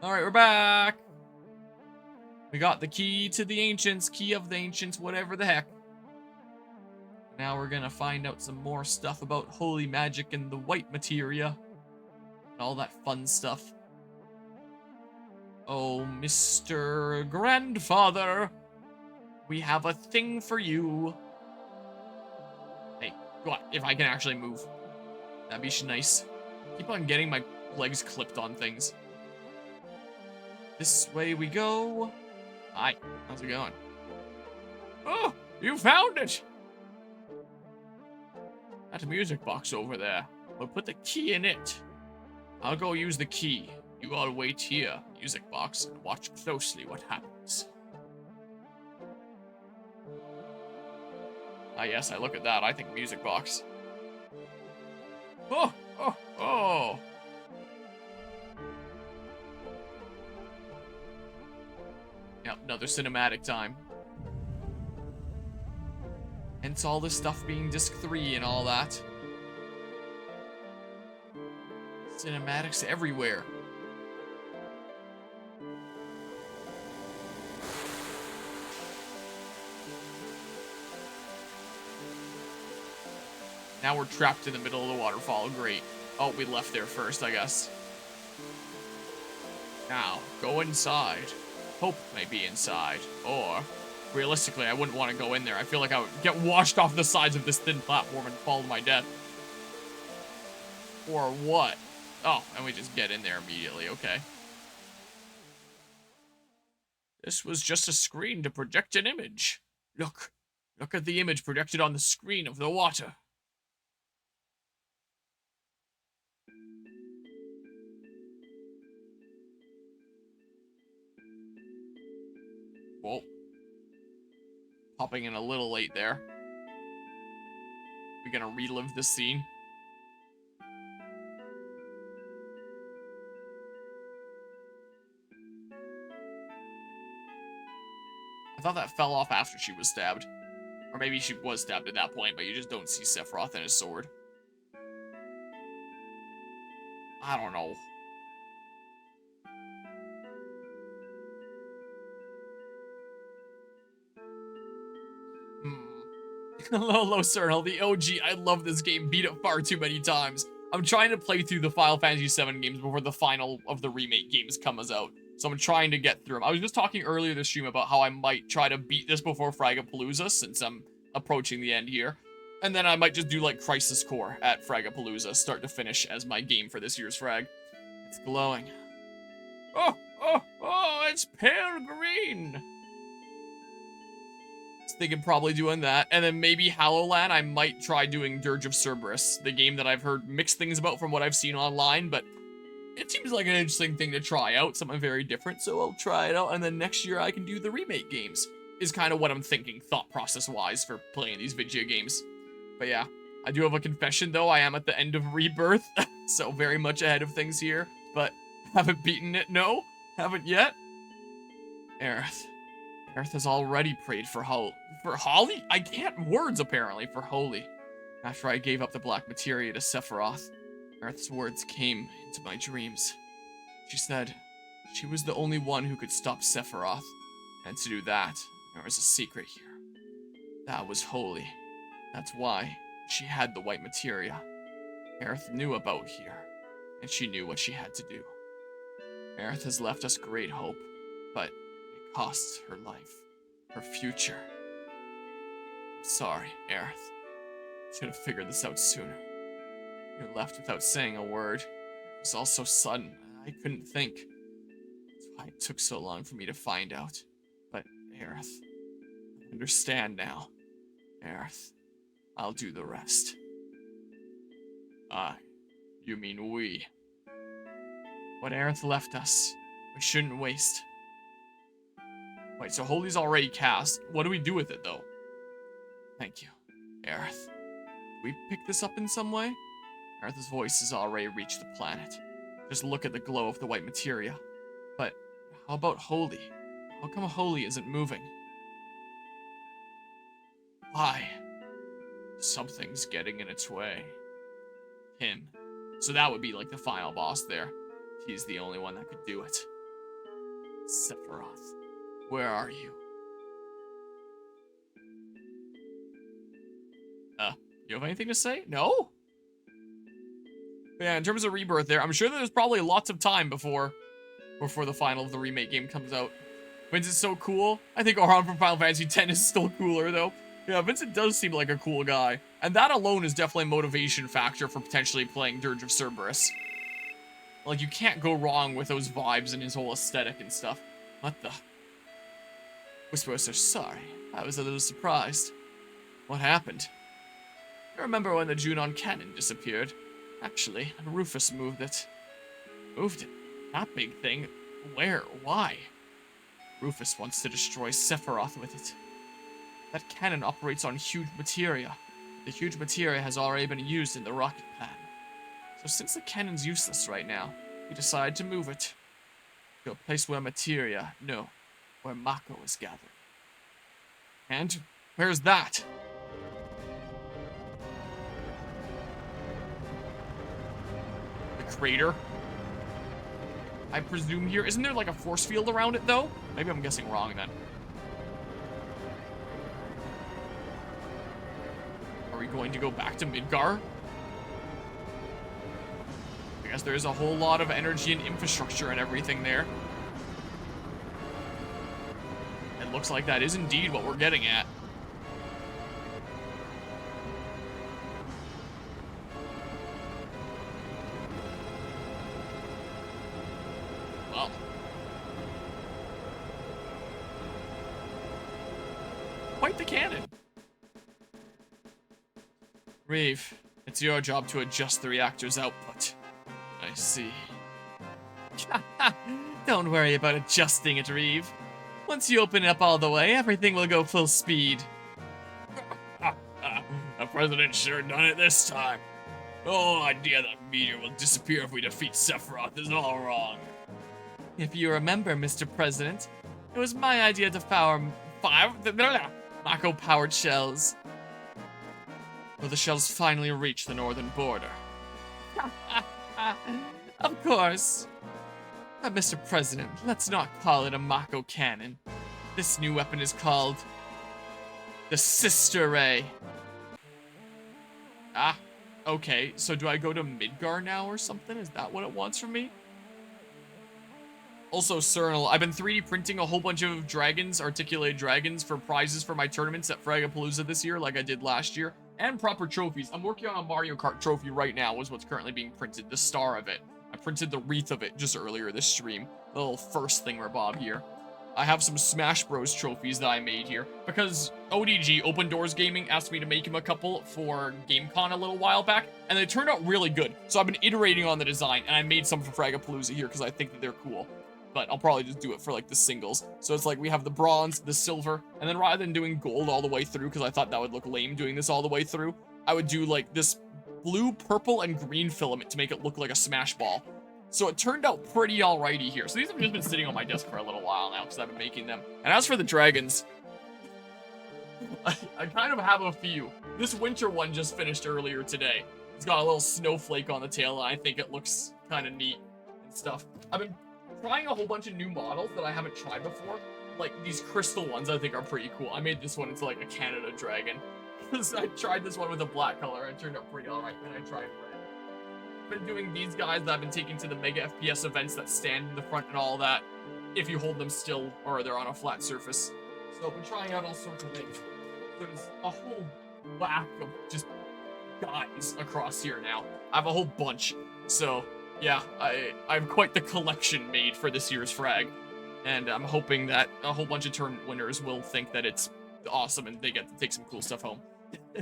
Alright, we're back. We got the key to the ancients, key of the ancients, whatever the heck. Now we're gonna find out some more stuff about holy magic and the white materia. And all that fun stuff. Oh, Mr. Grandfather, we have a thing for you. Hey, go on, if I can actually move. That'd be nice. Keep on getting my legs clipped on things. This way we go. Hi, how's it going? Oh, you found it! That music box over there. We'll put the key in it. I'll go use the key. You all wait here, music box, and watch closely what happens. Ah yes, I look at that. I think music box. Oh, oh, oh! Yep, another cinematic time. Hence all this stuff being disc 3 and all that. Cinematics everywhere. Now we're trapped in the middle of the waterfall. Great. Oh, we left there first, I guess. Now, go inside. Hope may be inside. Or, realistically, I wouldn't want to go in there. I feel like I would get washed off the sides of this thin platform and fall to my death. Or what? Oh, and we just get in there immediately. Okay. This was just a screen to project an image. Look. Look at the image projected on the screen of the water. Whoa. Popping in a little late there. We're gonna relive this scene. I thought that fell off after she was stabbed. Or maybe she was stabbed at that point, but you just don't see Sephiroth and his sword. I don't know. Hello, Cernal, the OG. I love this game. Beat it far too many times. I'm trying to play through the Final Fantasy VII games before the final of the remake games comes out. So I'm trying to get through them. I was just talking earlier this stream about how I might try to beat this before Fragapalooza, since I'm approaching the end here. And then I might just do like Crisis Core at Fragapalooza, start to finish as my game for this year's Frag. It's glowing. Oh, oh, oh, it's pale green. Thinking probably doing that, and then maybe Hallowland. I might try doing Dirge of Cerberus, the game that I've heard mixed things about from what I've seen online, but it seems like an interesting thing to try out, something very different, so I'll try it out, and then next year I can do the remake games, is kind of what I'm thinking, thought process-wise, for playing these video games. But yeah, I do have a confession, though. I am at the end of Rebirth, so very much ahead of things here, but haven't beaten it, no, haven't yet. Aerith. Aerith has already prayed for Holly? I can't words, apparently, for Holy. After I gave up the black materia to Sephiroth, Aerith's words came into my dreams. She said she was the only one who could stop Sephiroth, and to do that, there was a secret here. That was Holy. That's why she had the white materia. Aerith knew about here, and she knew what she had to do. Aerith has left us great hope, but costs her life, her future. I'm sorry, Aerith. Should have figured this out sooner. You left without saying a word. It was all so sudden, I couldn't think. That's why it took so long for me to find out. But, Aerith, I understand now. Aerith, I'll do the rest. You mean we. What Aerith left us, we shouldn't waste. Wait, so Holy's already cast. What do we do with it, though? Thank you, Aerith. Do we pick this up in some way? Aerith's voice has already reached the planet. Just look at the glow of the white materia. But how about Holy? How come Holy isn't moving? Why? Something's getting in its way. Him. So that would be like the final boss there. He's the only one that could do it. Sephiroth, where are you? You have anything to say? No? Yeah, in terms of Rebirth there, I'm sure that there's probably lots of time before the final of the remake game comes out. Vincent's so cool. I think Auron from Final Fantasy X is still cooler, though. Yeah, Vincent does seem like a cool guy. And that alone is definitely a motivation factor for potentially playing Dirge of Cerberus. Like, you can't go wrong with those vibes and his whole aesthetic and stuff. What the? Whisperers are sorry. I was a little surprised. What happened? I remember when the Junon cannon disappeared. Actually, Rufus moved it. Moved it? That big thing? Where? Why? Rufus wants to destroy Sephiroth with it. That cannon operates on huge materia. The huge materia has already been used in the rocket pad. So since the cannon's useless right now, we decided to move it to a place where materia, no, where Mako is gathered. And where's that? The crater? I presume here. Isn't there like a force field around it though? Maybe I'm guessing wrong then. Are we going to go back to Midgar? I guess there's a whole lot of energy and infrastructure and everything there. It looks like that is indeed what we're getting at. Well. Quite the cannon. Reeve, it's your job to adjust the reactor's output. I see. Don't worry about adjusting it, Reeve. Once you open it up all the way, everything will go full speed. The president sure done it this time. The whole idea that meteor will disappear if we defeat Sephiroth is all wrong. If you remember, Mr. President, it was my idea to power Mako-powered shells. Will the shells finally reach the northern border? Of course. But Mr. President, let's not call it a Mako cannon. This new weapon is called the Sister Ray. Ah, okay. So do I go to Midgar now or something? Is that what it wants from me? Also, Cernal, I've been 3D printing a whole bunch of dragons, articulated dragons, for prizes for my tournaments at Fragapalooza this year, like I did last year, and proper trophies. I'm working on a Mario Kart trophy right now, is what's currently being printed, the star of it. I printed the wreath of it just earlier this stream, the little first thingamabob here. I have some Smash Bros trophies that I made here, because ODG, Open Doors Gaming, asked me to make him a couple for GameCon a little while back, and they turned out really good. So I've been iterating on the design, and I made some for Fragapalooza here, because I think that they're cool. But I'll probably just do it for like the singles. So it's like we have the bronze, the silver, and then rather than doing gold all the way through, because I thought that would look lame doing this all the way through, I would do like this blue, purple, and green filament to make it look like a Smash Ball. So it turned out pretty alrighty here. So these have just been sitting on my desk for a little while now, because I've been making them. And as for the dragons, I kind of have a few. This winter one just finished earlier today. It's got a little snowflake on the tail, and I think it looks kind of neat and stuff. I've been trying a whole bunch of new models that I haven't tried before. Like, these crystal ones I think are pretty cool. I made this one into, like, a Canada dragon. I tried this one with a black color, and it turned out pretty alright, and I tried red. Been doing these guys that I've been taking to the Mega FPS events that stand in the front and all that, if you hold them still, or they're on a flat surface. So I've been trying out all sorts of things. There's a whole whack of just guys across here now. I have a whole bunch. So yeah, I have quite the collection made for this year's frag, and I'm hoping that a whole bunch of tournament winners will think that it's awesome and they get to take some cool stuff home.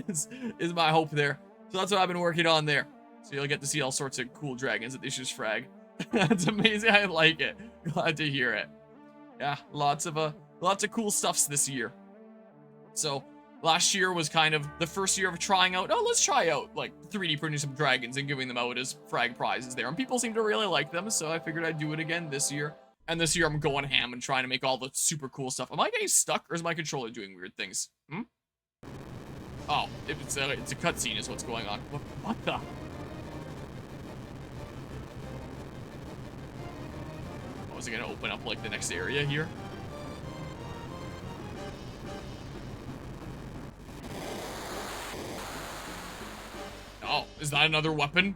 is my hope there. So that's what I've been working on there. So you'll get to see all sorts of cool dragons at this year's frag. That's amazing. I like it. Glad to hear it. Yeah, lots of cool stuffs this year. So last year was kind of the first year of trying out, oh, let's try out, like, 3D printing some dragons and giving them out as frag prizes there. And people seem to really like them, so I figured I'd do it again this year. And this year I'm going ham and trying to make all the super cool stuff. Am I getting stuck, or is my controller doing weird things? Oh, it's a cutscene is what's going on. What the? Was it gonna open up like the next area here? Oh, is that another weapon?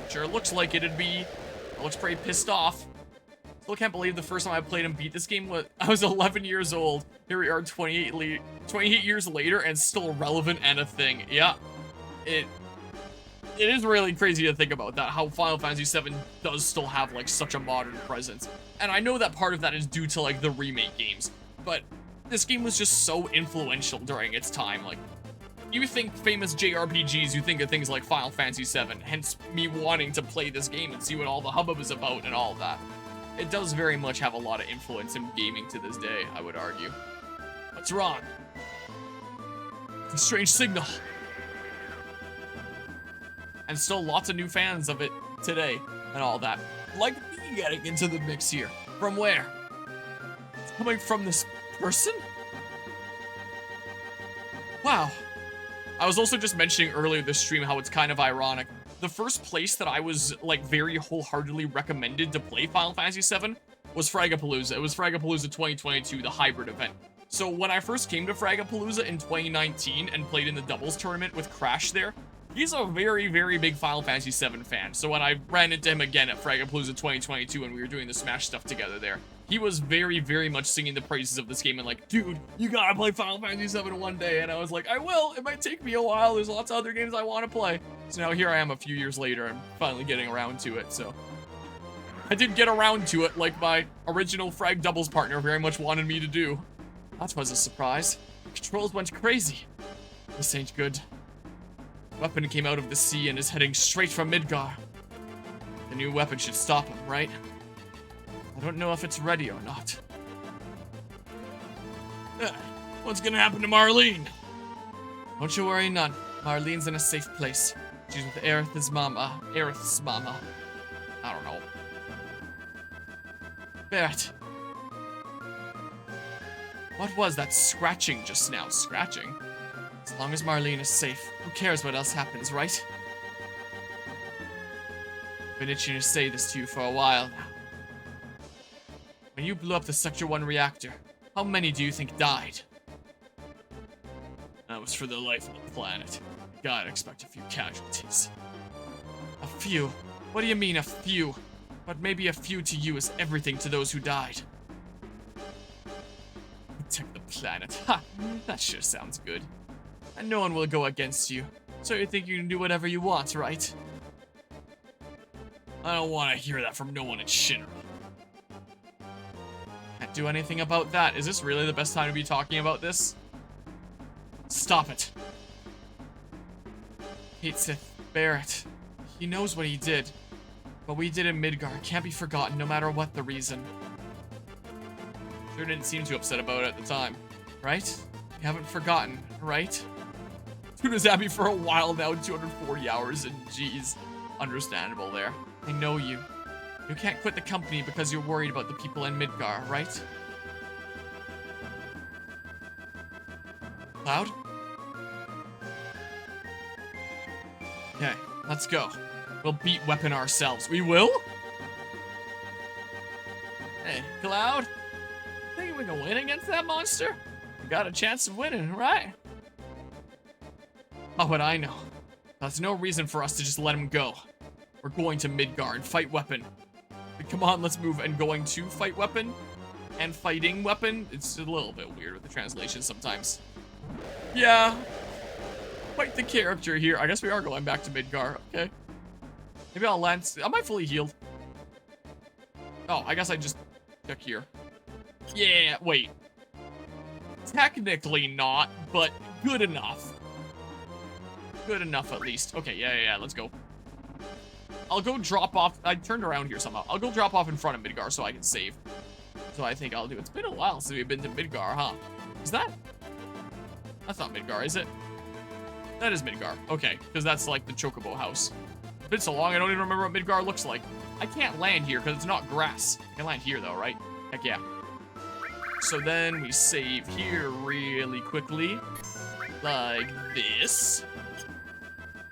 Sure looks like it'd be. It looks pretty pissed off. Still can't believe the first time I played and beat this game was I was 11 years old. Here we are 28 years later and still relevant and a thing. Yeah. It is really crazy to think about that, how Final Fantasy VII does still have like such a modern presence. And I know that part of that is due to like the remake games, but this game was just so influential during its time. Like, you think famous JRPGs, you think of things like Final Fantasy VII, hence me wanting to play this game and see what all the hubbub is about and all of that. It does very much have a lot of influence in gaming to this day, I would argue. What's wrong? It's a strange signal. And still lots of new fans of it today and all that. Like me getting into the mix here. From where? It's coming from this person? Wow. I was also just mentioning earlier this stream how it's kind of ironic. The first place that I was like very wholeheartedly recommended to play Final Fantasy VII was Fragapalooza. It was Fragapalooza 2022, the hybrid event. So when I first came to Fragapalooza in 2019 and played in the doubles tournament with Crash there, he's a very, very big Final Fantasy VII fan. So when I ran into him again at Fragapalooza 2022 and we were doing the Smash stuff together there, he was very, very much singing the praises of this game and like, dude, you gotta play Final Fantasy VII one day. And I was like, I will. It might take me a while. There's lots of other games I want to play. So now here I am a few years later and finally getting around to it. So I did get around to it like my original Frag doubles partner very much wanted me to do. That was a surprise. The controls went crazy. This ain't good. Weapon came out of the sea and is heading straight for Midgar. The new weapon should stop him, right? I don't know if it's ready or not. What's gonna happen to Marlene? Don't you worry none. Marlene's in a safe place. She's with Aerith's mama. I don't know. Barrett. What was that scratching just now? Scratching? As long as Marlene is safe, who cares what else happens, right? I've been itching to say this to you for a while now. When you blew up the Sector 1 reactor, how many do you think died? That was for the life of the planet. Gotta expect a few casualties. A few? What do you mean, a few? But maybe a few to you is everything to those who died. Protect the planet. Ha! That sure sounds good. And no one will go against you. So you think you can do whatever you want, right? I don't want to hear that from no one in Shinra. Can't do anything about that. Is this really the best time to be talking about this? Stop it. Hate Sith Barrett. He knows what he did. What we did in Midgar can't be forgotten no matter what the reason. Sure didn't seem too upset about it at the time, right? You haven't forgotten, right? Dude was happy for a while now, 240 hours, and geez, understandable there. I know you. You can't quit the company because you're worried about the people in Midgar, right? Cloud? Okay, let's go. We'll beat Weapon ourselves. We will? Hey, Cloud? Think we can win against that monster? We got a chance of winning, right? Oh, but I know. That's no reason for us to just let him go. We're going to Midgar and fight Weapon. Come on, let's move. And going to fight Weapon and fighting Weapon. It's a little bit weird with the translation sometimes. Yeah. Quite the character here. I guess we are going back to Midgar. Okay. Maybe I'll land. Am I fully healed? Oh, I guess I just check here. Yeah, wait. Technically not, but good enough. Good enough at least. Okay, yeah, let's go. I'll go drop off. I turned around here somehow. I'll go drop off in front of Midgar so I can save. So I think I'll do. It's been a while since we've been to Midgar, huh? Is that? That's not Midgar, is it? That is Midgar. Okay, because that's like the Chocobo house. It's been so long, I don't even remember what Midgar looks like. I can't land here because it's not grass. I can land here though, right? Heck yeah. So then we save here really quickly. Like this.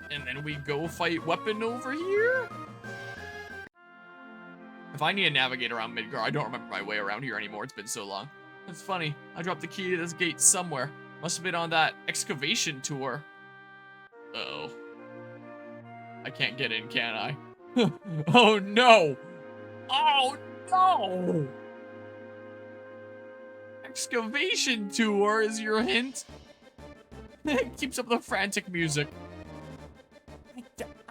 And then we go fight Weapon over here. If I need to navigate around Midgar, I don't remember my way around here anymore. It's been so long. That's funny. I dropped the key to this gate somewhere. Must have been on that excavation tour. Uh-oh. I can't get in, can I? Oh, no! Oh, no! Excavation tour is your hint? It keeps up the frantic music.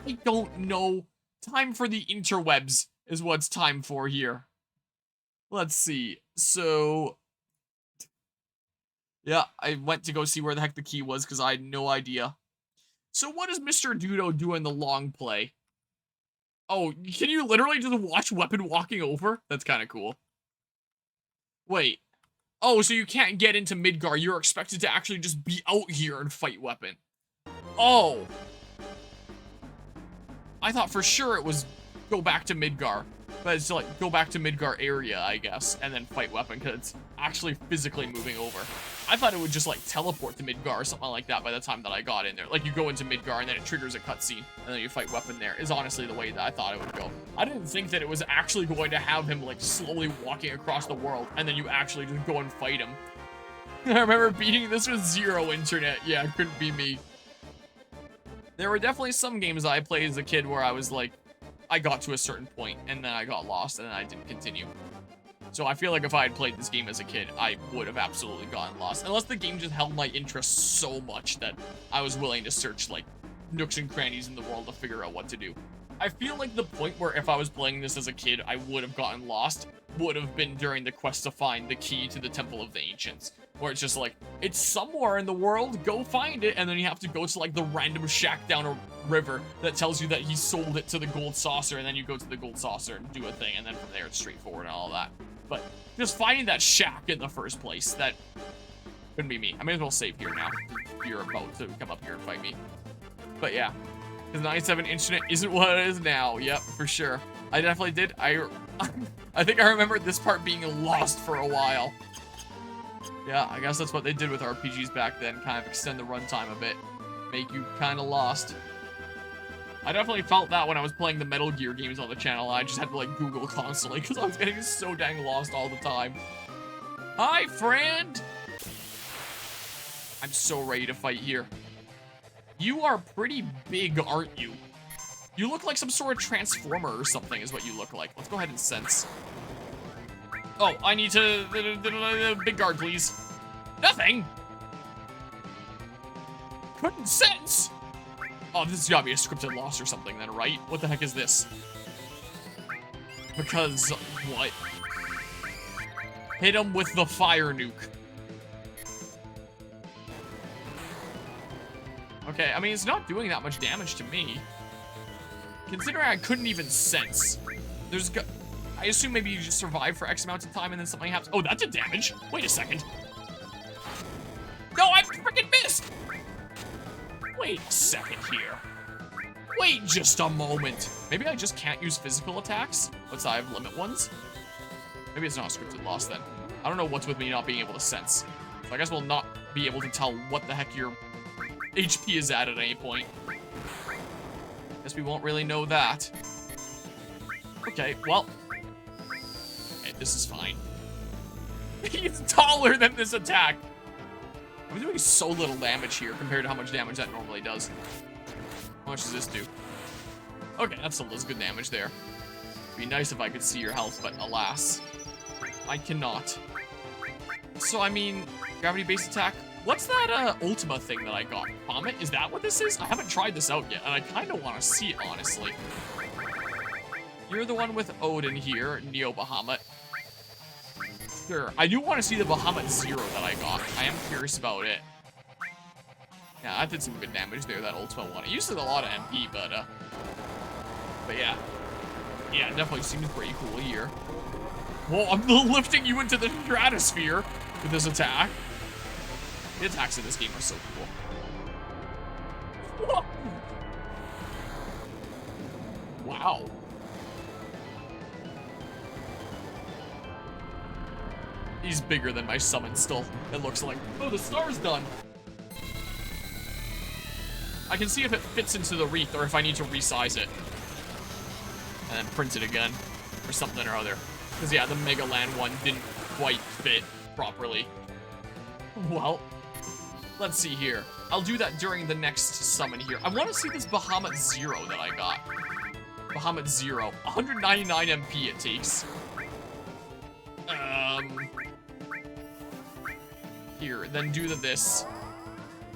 I don't know. Time for the interwebs is what's time for here. Let's see. So, yeah, I went to go see where the heck the key was because I had no idea. So what does Mr. Dudo do in the long play? Oh, can you literally just watch Weapon walking over? That's kind of cool. Wait. Oh, so you can't get into Midgar. You're expected to actually just be out here and fight Weapon. Oh. I thought for sure it was go back to Midgar. But it's like, go back to Midgar area, I guess, and then fight Weapon, because it's actually physically moving over. I thought it would just, like, teleport to Midgar or something like that by the time that I got in there. Like, you go into Midgar, and then it triggers a cutscene, and then you fight Weapon there, is honestly the way that I thought it would go. I didn't think that it was actually going to have him, like, slowly walking across the world, and then you actually just go and fight him. I remember beating this with 0 internet. Yeah, it couldn't be me. There were definitely some games I played as a kid where I was, like, I got to a certain point, and then I got lost, and then I didn't continue. So I feel like if I had played this game as a kid, I would have absolutely gotten lost. Unless the game just held my interest so much that I was willing to search, like, nooks and crannies in the world to figure out what to do. I feel like the point where if I was playing this as a kid, I would have gotten lost would have been during the quest to find the key to the Temple of the Ancients. Where it's just like, it's somewhere in the world, go find it, and then you have to go to like the random shack down a river that tells you that he sold it to the gold saucer, and then you go to the gold saucer and do a thing, and then from there it's straightforward and all that. But just finding that shack in the first place, that couldn't be me. I may as well save here now. You're about to come up here and fight me. But yeah, because 97 internet isn't what it is now. Yep, for sure. I definitely did. I think I remember this part being lost for a while. Yeah, I guess that's what they did with RPGs back then, kind of extend the runtime a bit, make you kind of lost. I definitely felt that when I was playing the Metal Gear games on the channel. I just had to like Google constantly because I was getting so dang lost all the time. Hi, friend! I'm so ready to fight here. You are pretty big, aren't you? You look like some sort of transformer or something is what you look like. Let's go ahead and sense. Oh, I need to... big guard, please. Nothing! Couldn't sense! Oh, this has gotta be a scripted loss or something then, right? What the heck is this? Because... what? Hit him with the fire nuke. Okay, I mean, it's not doing that much damage to me. Considering I couldn't even sense. I assume maybe you just survive for X amount of time and then something happens. Oh, that did damage. Wait a second. No, I freaking missed. Wait a second here. Wait just a moment. Maybe I just can't use physical attacks, but I have limit ones. Maybe it's not a scripted loss then. I don't know what's with me not being able to sense. So I guess we'll not be able to tell what the heck your HP is at any point. Guess we won't really know that. Okay, well. Okay, this is fine. He's taller than this attack. I'm doing so little damage here compared to how much damage that normally does. How much does this do? Okay, that still does good damage there. It'd be nice if I could see your health, but alas, I cannot. So, I mean, gravity-based attack. What's that Ultima thing that I got? Comet? Is that what this is? I haven't tried this out yet, and I kind of want to see it, honestly. You're the one with Odin here, Neo Bahamut. Sure. I do want to see the Bahamut Zero that I got. I am curious about it. Yeah, that did some good damage there, that Ultima one. It used a lot of MP, but yeah. Yeah, it definitely seems pretty cool here. Whoa, I'm lifting you into the stratosphere with this attack. The attacks in this game are so cool. Whoa. Wow. He's bigger than my summon still, it looks like. Oh, the star's done. I can see if it fits into the wreath or if I need to resize it. And then print it again. or something or other. Because, yeah, the Mega Land one didn't quite fit properly. Well, let's see here. I'll do that during the next summon here. I want to see this Bahamut Zero that I got. Bahamut Zero. 199 MP it takes. Here, then do this.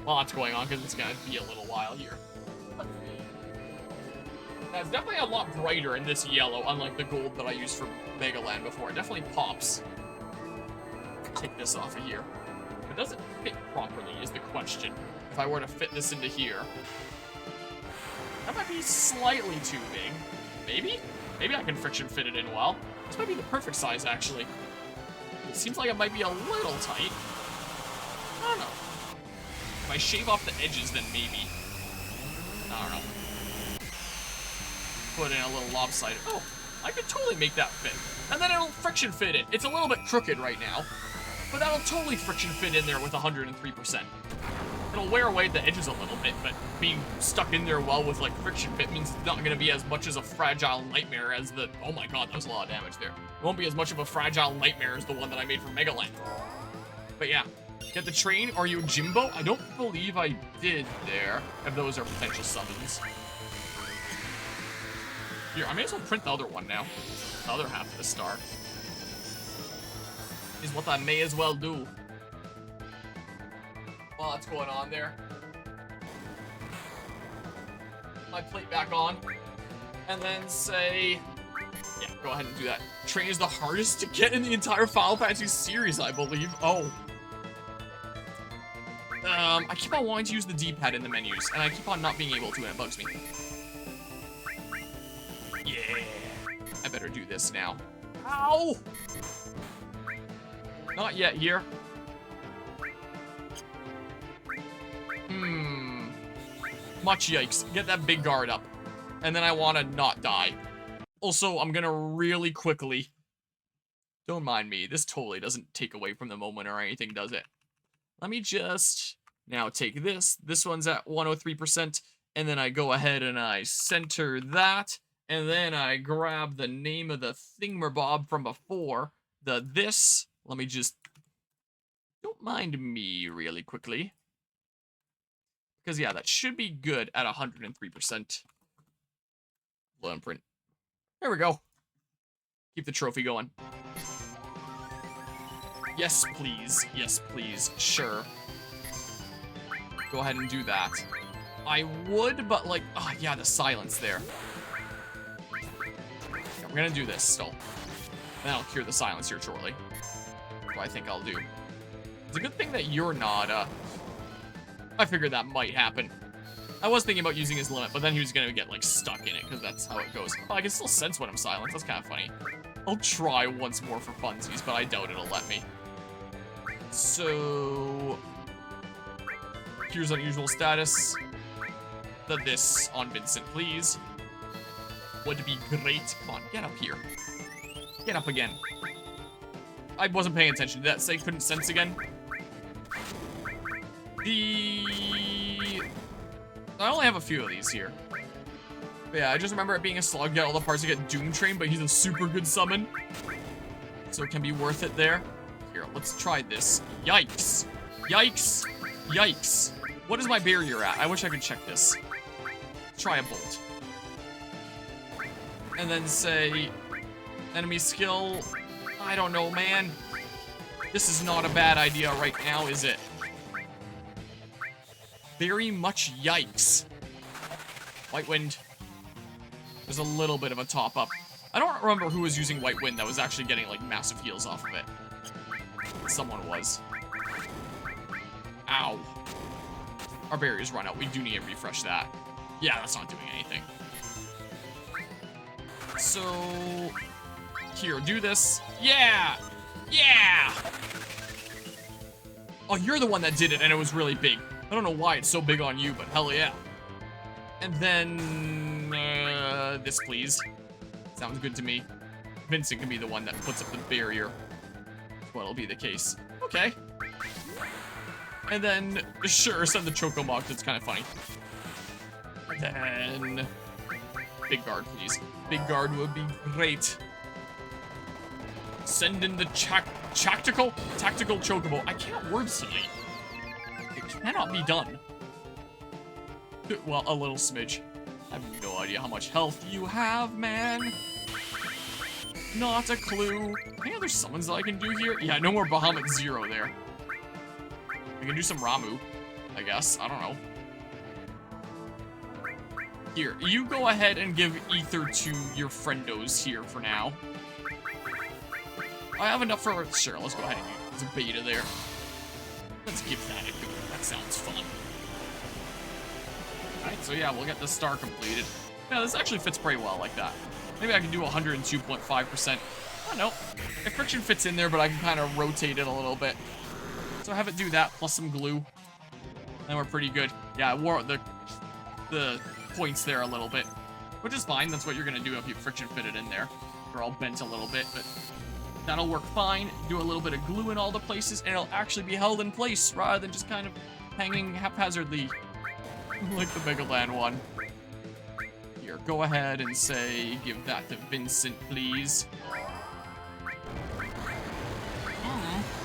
While that's going on, because it's going to be a little while here. That's definitely a lot brighter in this yellow, unlike the gold that I used for Mega Land before. It definitely pops. Take this off of here. If it doesn't fit properly is the question. If I were to fit this into here. That might be slightly too big. Maybe? Maybe I can friction fit it in well. This might be the perfect size, actually. It seems like it might be a little tight. I don't know. If I shave off the edges, then maybe. I don't know. Put in a little lopsided. Oh, I could totally make that fit. And then it'll friction fit it. It's a little bit crooked right now, but that'll totally friction fit in there with 103%. It'll wear away the edges a little bit, but being stuck in there well with, like, friction fit means it's not going to be as much as a fragile nightmare as the... Oh my god, that was a lot of damage there. It won't be as much of a fragile nightmare as the one that I made for Mega Land. But yeah, get the train. Are you Jimbo? I don't believe I did there, if those are potential summons. Here, I may as well print the other one now. The other half of the star. Is what I may as well do. While that's going on there. My plate back on. And then say... Yeah, go ahead and do that. Train is the hardest to get in the entire Final Fantasy series, I believe. Oh. I keep on wanting to use the D-pad in the menus, and I keep on not being able to, and it bugs me. Yeah. I better do this now. Ow! Not yet here. Much yikes. Get that big guard up. And then I want to not die. Also, I'm gonna really quickly... Don't mind me. This totally doesn't take away from the moment or anything, does it? Let me just... Now take this. This one's at 103%. And then I go ahead and I center that. And then I grab the name of the thingamabob from before. This. Let me just... Don't mind me really quickly. Because, yeah, that should be good at 103%. Blow imprint. There we go. Keep the trophy going. Yes, please. Yes, please. Sure. Go ahead and do that. I would, but, like... Oh, yeah, the silence there. I'm gonna do this still. Then I'll cure the silence here shortly. That's what I think I'll do. It's a good thing that you're not, I figured that might happen. I was thinking about using his limit, but then he was gonna get, like, stuck in it, because that's how it goes. Oh, I can still sense when I'm silenced. That's kind of funny. I'll try once more for funsies, but I doubt it'll let me. So... Here's unusual status. This on Vincent, please. Would be great. Come on, get up here. Get up again. I wasn't paying attention. Did that say couldn't sense again? I only have a few of these here. But yeah, I just remember it being a slog, get all the parts to get Doom Train, but he's a super good summon. So it can be worth it there. Here, let's try this. Yikes. Yikes. Yikes. What is my barrier at? I wish I could check this. Try a bolt. And then say... Enemy skill... I don't know, man. This is not a bad idea right now, is it? Very much yikes. White Wind. There's a little bit of a top up. I don't remember who was using White Wind that was actually getting, like, massive heals off of it. Someone was. Ow. Our barrier's run out. We do need to refresh that. Yeah, that's not doing anything. So... Here, do this. Yeah! Yeah! Oh, you're the one that did it, and it was really big. I don't know why it's so big on you, but hell yeah. And then... this, please. Sounds good to me. Vincent can be the one that puts up the barrier. That's what'll be the case. Okay. And then, sure, send the Chocomog. That's kind of funny. Then... Big guard, please. Big guard would be great. Send in the tactical chocobo. I can't words tonight. It cannot be done. Well, a little smidge. I have no idea how much health you have, man. Not a clue. Any other summons that I can do here? Yeah, no more Bahamut Zero there. I can do some Ramu, I guess. I don't know. Here, you go ahead and give Ether to your friendos here for now. I have enough for... Sure, let's go ahead and use a beta there. Let's give that a go. That sounds fun. Alright, so yeah, we'll get the star completed. Yeah, this actually fits pretty well like that. Maybe I can do 102.5%. I don't know. If friction fits in there, but I can kind of rotate it a little bit. So have it do that, plus some glue. And we're pretty good. Yeah, I wore the points there a little bit. Which is fine, that's what you're gonna do if you friction fit it in there. They're all bent a little bit, but that'll work fine. Do a little bit of glue in all the places, and it'll actually be held in place, rather than just kind of hanging haphazardly. Like the Megaland one. Here, go ahead and say, give that to Vincent, please.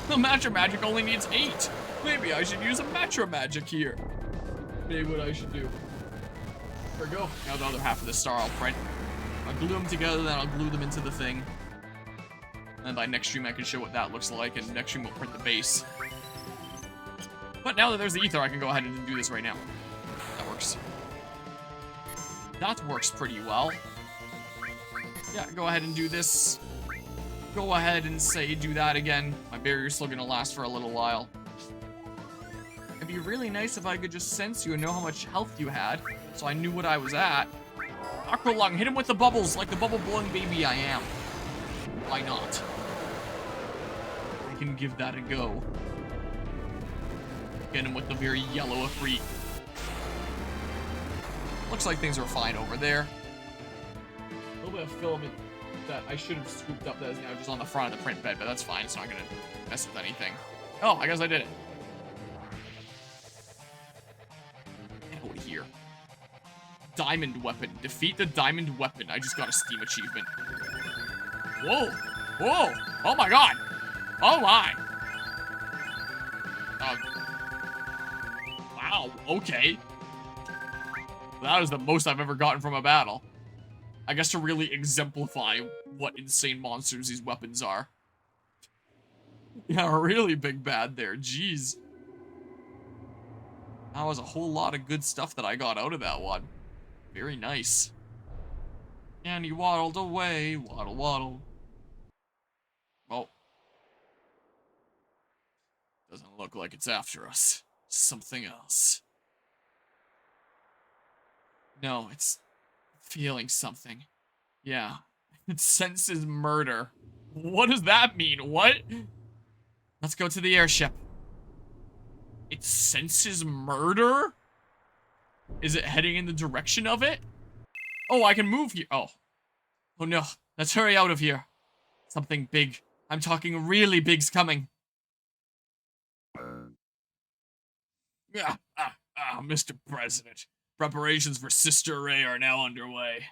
The Matcha Magic only needs 8. Maybe I should use a Matcha Magic here. Maybe what I should do. There we go. Now the other half of the star I'll print. I'll glue them together, then I'll glue them into the thing. And by next stream I can show what that looks like, and next stream we'll print the base. But now that there's the ether, I can go ahead and do this right now. That works. That works pretty well. Yeah, go ahead and do this. Go ahead and say, do that again. My barrier's still gonna last for a little while. It'd be really nice if I could just sense you and know how much health you had, so I knew what I was at. Aqua Lung, hit him with the bubbles, like the bubble-blowing baby I am. Why not? I can give that a go. Get him with the very yellow Ifrit. Looks like things are fine over there. A little bit of filament that I should have scooped up that is now just on the front of the print bed, but that's fine. It's not gonna mess with anything. Oh, I guess I did it. Out here. Diamond weapon. Defeat the diamond weapon. I just got a Steam achievement. Whoa! Whoa! Oh my god! Oh my! Wow, okay. That is the most I've ever gotten from a battle. I guess to really exemplify what insane monsters these weapons are. Yeah, a really big bad there, jeez. That was a whole lot of good stuff that I got out of that one. Very nice. And he waddled away, waddle waddle. Oh. Doesn't look like it's after us. Something else. No, it's feeling something. Yeah. It senses murder. What does that mean? What? Let's go to the airship. It senses murder? Is it heading in the direction of it? Oh, I can move here. Oh. Oh no. Let's hurry out of here. Something big. I'm talking really big's coming. Mr. President. Preparations for Sister Ray are now underway.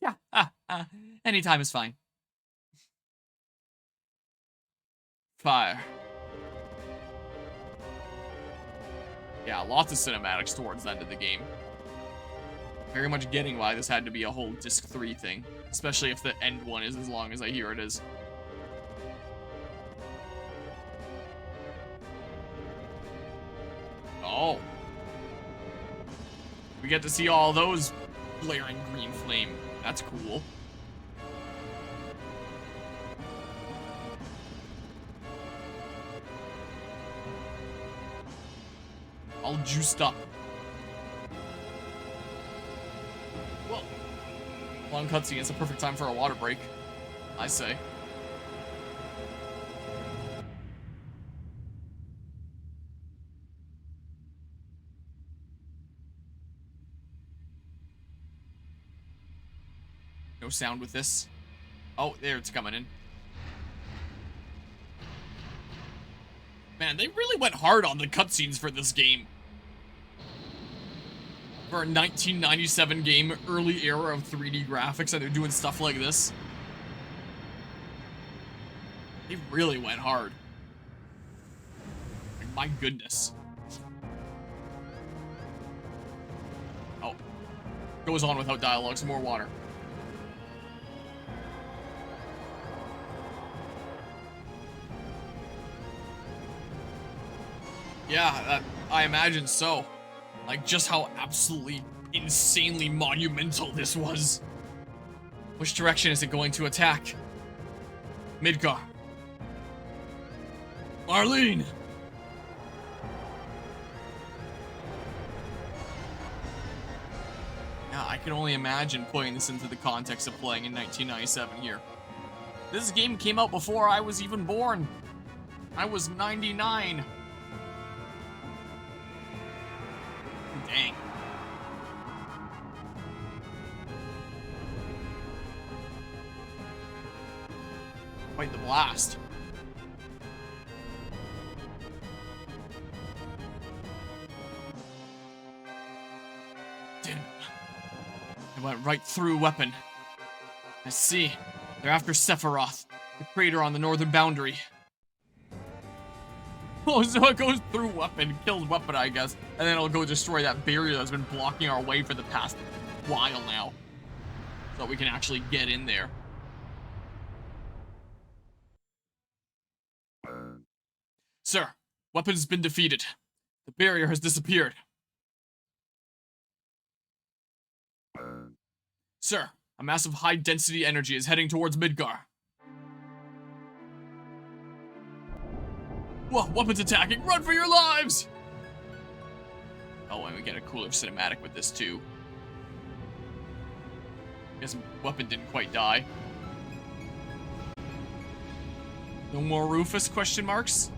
Yeah, anytime is fine. Fire. Yeah, lots of cinematics towards the end of the game. Very much getting why this had to be a whole disc 3 thing. Especially if the end one is as long as I hear it is. Oh. We get to see all those blaring green flame. That's cool. All juiced up. Whoa. Long cutscene. It's a perfect time for a water break, I say. No sound with this. Oh, there it's coming in. Man, they really went hard on the cutscenes for this game. For a 1997 game, early era of 3D graphics, and they're doing stuff like this. They really went hard. Like, my goodness. Oh. Goes on without dialogue. Some more water. Yeah, I imagine so. Like, just how absolutely insanely monumental this was. Which direction is it going to attack? Midgar. Marlene! Yeah, I can only imagine putting this into the context of playing in 1997 here. This game came out before I was even born. I was 99. Dang. Quite the blast. Damn. It went right through weapon. I see. They're after Sephiroth, the crater on the northern boundary. Oh, so it goes through weapon, kills weapon, I guess, and then it'll go destroy that barrier that's been blocking our way for the past while now. So that we can actually get in there. Sir, weapon has been defeated. The barrier has disappeared. Sir, a massive high-density energy is heading towards Midgar. Whoa, weapons attacking! Run for your lives! Oh, and we get a cooler cinematic with this, too. Guess weapon didn't quite die. No more Rufus, question marks?